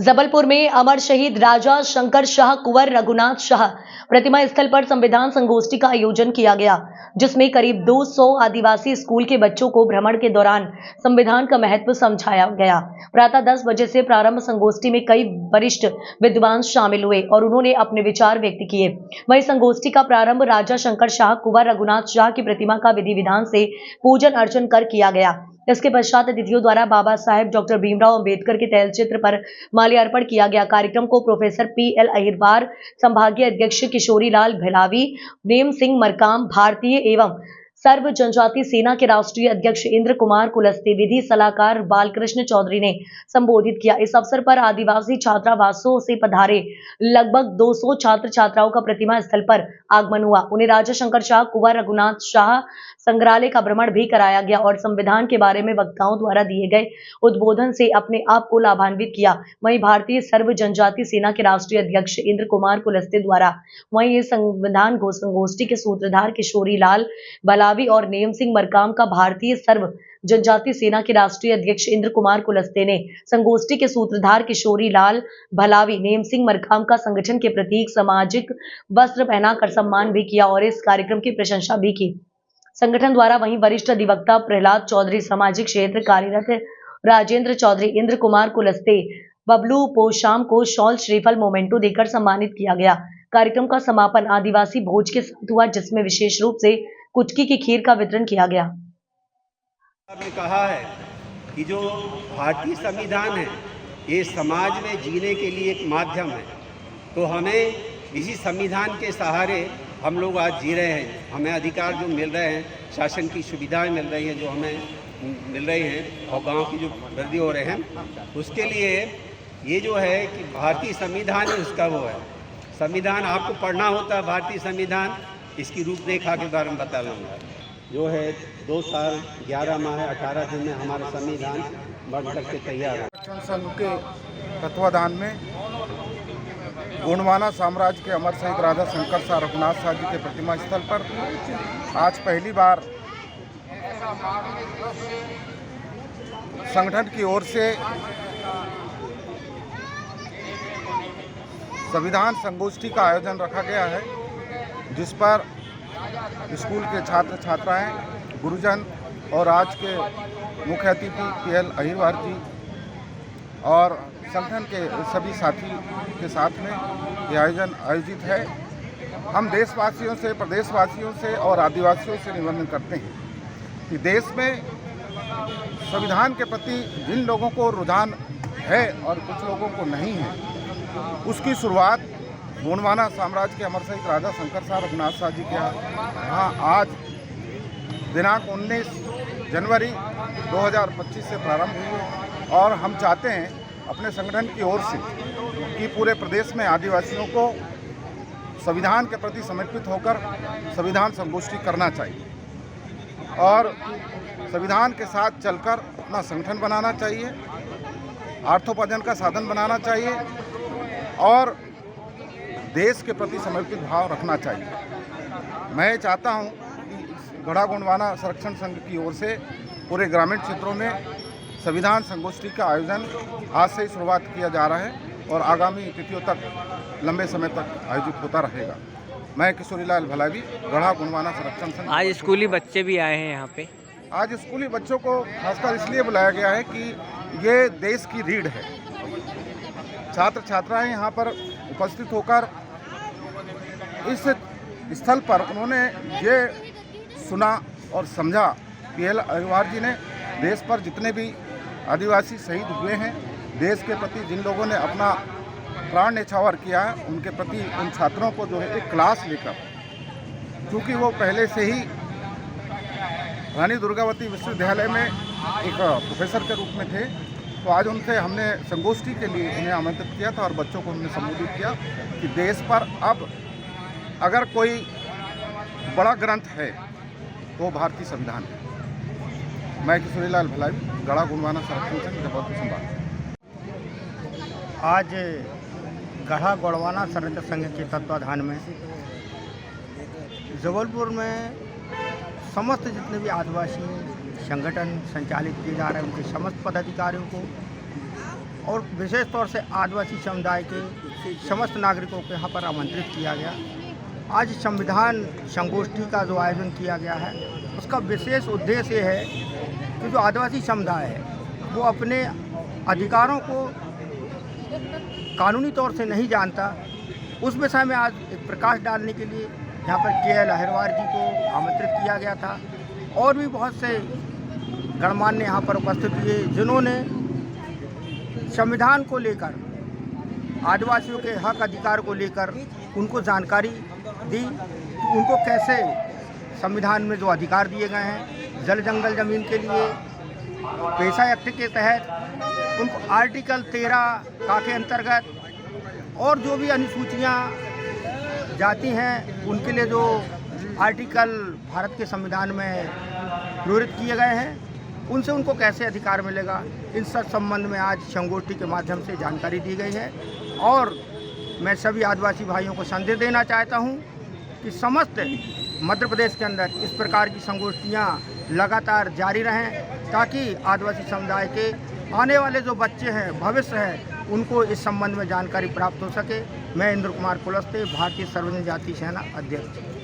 जबलपुर में अमर शहीद राजा शंकर शाह कुंवर रघुनाथ शाह प्रतिमा स्थल पर संविधान संगोष्ठी का आयोजन किया गया, जिसमें करीब 200 आदिवासी स्कूल के बच्चों को भ्रमण के दौरान संविधान का महत्व समझाया गया। प्रातः 10 बजे से प्रारंभ संगोष्ठी में कई वरिष्ठ विद्वान शामिल हुए और उन्होंने अपने विचार व्यक्त किए। वहीं संगोष्ठी का प्रारंभ राजा शंकर शाह कुंवर रघुनाथ शाह की प्रतिमा का विधि विधान से पूजन अर्चन कर किया गया। इसके पश्चात अतिथियों द्वारा बाबा साहेब डॉक्टर भीमराव अंबेडकर के तैलचित्र पर माल्यार्पण किया गया। कार्यक्रम को प्रोफेसर पी.एल. अहिरवार, संभागीय अध्यक्ष किशोरी लाल भिलावी, नेम सिंह मरकाम, भारतीय एवं सर्व जनजाति सेना के राष्ट्रीय अध्यक्ष इंद्र कुमार कुलस्ते, विधि सलाहकार बालकृष्ण चौधरी ने संबोधित किया। इस अवसर पर आदिवासी छात्रावासों से पधारे लगभग 200 छात्र छात्राओं का प्रतिमा स्थल पर आगमन हुआ। उन्हें राजा शंकर शाह कुंवर रघुनाथ शाह संग्रहालय का भ्रमण भी कराया गया और संविधान के बारे में वक्ताओं द्वारा दिए गए उद्बोधन से अपने आप को लाभान्वित किया। वहीं भारतीय सर्व जनजाति सेना के राष्ट्रीय अध्यक्ष इंद्र कुमार कुलस्ते द्वारा वहीं इस संविधान संगोष्ठी के सूत्रधार किशोरी लाल भलावी और नेम सिंह मरकाम का भारतीय सर्व जनजाति सेना के राष्ट्रीय अध्यक्ष इंद्र कुमार कुलस्ते ने संगोष्ठी के सूत्रधार किशोरी लाल भलावी, नेम सिंह मरकाम का संगठन के प्रतीक सामाजिक वस्त्र पहनाकर सम्मान भी किया और इस कार्यक्रम की प्रशंसा भी की। संगठन द्वारा वहीं वरिष्ठ अधिवक्ता प्रहलाद चौधरी, सामाजिक क्षेत्र कार्यरत राजेंद्र चौधरी, इंद्र कुमार कुलस्ते, बबलू पोशाम को शॉल श्रीफल मोमेंटो देकर सम्मानित किया गया। कार्यक्रम का समापन आदिवासी भोज के साथ हुआ, जिसमें विशेष रूप से कुटकी की खीर का वितरण किया गया। आपने कहा है कि जो भारतीय संविधान है ये समाज में जीने के लिए एक माध्यम है, तो हमें इसी संविधान के सहारे हम लोग आज जी रहे हैं। हमें अधिकार जो मिल रहे हैं, शासन की सुविधाएं मिल रही हैं जो हमें मिल रही हैं और गांव की जो वृद्धि हो रहे हैं, उसके लिए ये जो है कि भारतीय संविधान है उसका वो है। संविधान आपको पढ़ना होता है, भारतीय संविधान इसकी रूपरेखा के बारे में बता लूँगा। जो है 2 साल 11 माह 18 दिन में हमारा संविधान बन करके तैयार है। संघ के तत्वाधान में गोंडवाना साम्राज्य के अमर शहीद राजा शंकर शाह रघुनाथ शाह जी के प्रतिमा स्थल पर आज पहली बार संगठन की ओर से संविधान संगोष्ठी का आयोजन रखा गया है, जिस पर स्कूल के छात्र छात्राएं, गुरुजन और आज के मुख्य अतिथि पी.एल. अहिरवार जी और संगठन के सभी साथी के साथ में ये आयोजन आयोजित है। हम देशवासियों से, प्रदेशवासियों से और आदिवासियों से निवेदन करते हैं कि देश में संविधान के प्रति जिन लोगों को रुझान है और कुछ लोगों को नहीं है, उसकी शुरुआत गोंडवाना साम्राज्य के अमर शहीद राजा शंकर शाह रघुनाथ शाह जी के यहाँ आज दिनांक 19 जनवरी 2025 से प्रारंभ हुई और हम चाहते हैं अपने संगठन की ओर से कि पूरे प्रदेश में आदिवासियों को संविधान के प्रति समर्पित होकर संविधान संगोष्ठी करना चाहिए और संविधान के साथ चलकर अपना संगठन बनाना चाहिए, अर्थोपार्जन का साधन बनाना चाहिए और देश के प्रति समर्पित भाव रखना चाहिए। मैं चाहता हूं कि गढ़ा गोंडवाना संरक्षण संघ की ओर से पूरे ग्रामीण क्षेत्रों में संविधान संगोष्ठी का आयोजन आज से ही शुरुआत किया जा रहा है और आगामी तिथियों तक लंबे समय तक आयोजित होता रहेगा। मैं किशोरी लाल भलावी, गढ़ा गोंडवाना संरक्षण संघ। आज स्कूली बच्चे भी आए हैं यहाँ पे। आज स्कूली बच्चों को खासकर इसलिए बुलाया गया है कि ये देश की रीढ़ है। छात्र छात्राएं यहाँ पर उपस्थित होकर इस स्थल पर उन्होंने ये सुना और समझा पी.एल. अहिरवार जी ने देश पर जितने भी आदिवासी शहीद हुए हैं, देश के प्रति जिन लोगों ने अपना प्राण न्यौछावर किया है, उनके प्रति उन छात्रों को जो है एक क्लास लेकर, क्योंकि वो पहले से ही रानी दुर्गावती विश्वविद्यालय में एक प्रोफेसर के रूप में थे, तो आज उनसे हमने संगोष्ठी के लिए उन्हें आमंत्रित किया था और बच्चों को हमने संबोधित किया कि देश पर अब अगर कोई बड़ा ग्रंथ है तो भारतीय संविधान है। मैं किशोरी लाल भलावी, गढ़ा गोंडवाना संरक्षण संघ, जबलपुर संभाग। आज गढ़ा गोंडवाना संरक्षण संघ के तत्वाधान में जबलपुर में समस्त जितने भी आदिवासी संगठन संचालित किए जा रहे हैं उनके समस्त पदाधिकारियों को और विशेष तौर से आदिवासी समुदाय के समस्त नागरिकों को यहाँ पर आमंत्रित किया गया। आज संविधान संगोष्ठी का जो आयोजन किया गया है उसका विशेष उद्देश्य ये है कि जो आदिवासी समुदाय है वो अपने अधिकारों को कानूनी तौर से नहीं जानता, उस विषय में आज एक प्रकाश डालने के लिए यहाँ पर के.एल. अहिरवार जी को आमंत्रित किया गया था और भी बहुत से गणमान्य यहाँ पर उपस्थित हुए जिन्होंने संविधान को लेकर, आदिवासियों के हक अधिकार को लेकर उनको जानकारी दी कि उनको कैसे संविधान में जो अधिकार दिए गए हैं, जल जंगल ज़मीन के लिए पेशा एक्ट के तहत उनको आर्टिकल 13 के अंतर्गत और जो भी अनुसूचियाँ जाती हैं उनके लिए जो आर्टिकल भारत के संविधान में प्रेरित किए गए हैं उनसे उनको कैसे अधिकार मिलेगा, इन सब संबंध में आज संगोष्ठी के माध्यम से जानकारी दी गई है। और मैं सभी आदिवासी भाइयों को संदेश देना चाहता हूं कि समस्त मध्य प्रदेश के अंदर इस प्रकार की संगोष्ठियां लगातार जारी रहें ताकि आदिवासी समुदाय के आने वाले जो बच्चे हैं, भविष्य है, उनको इस संबंध में जानकारी प्राप्त हो सके। मैं इंद्र कुमार कुलस्ते, भारतीय सर्वजन जाति सेना अध्यक्ष।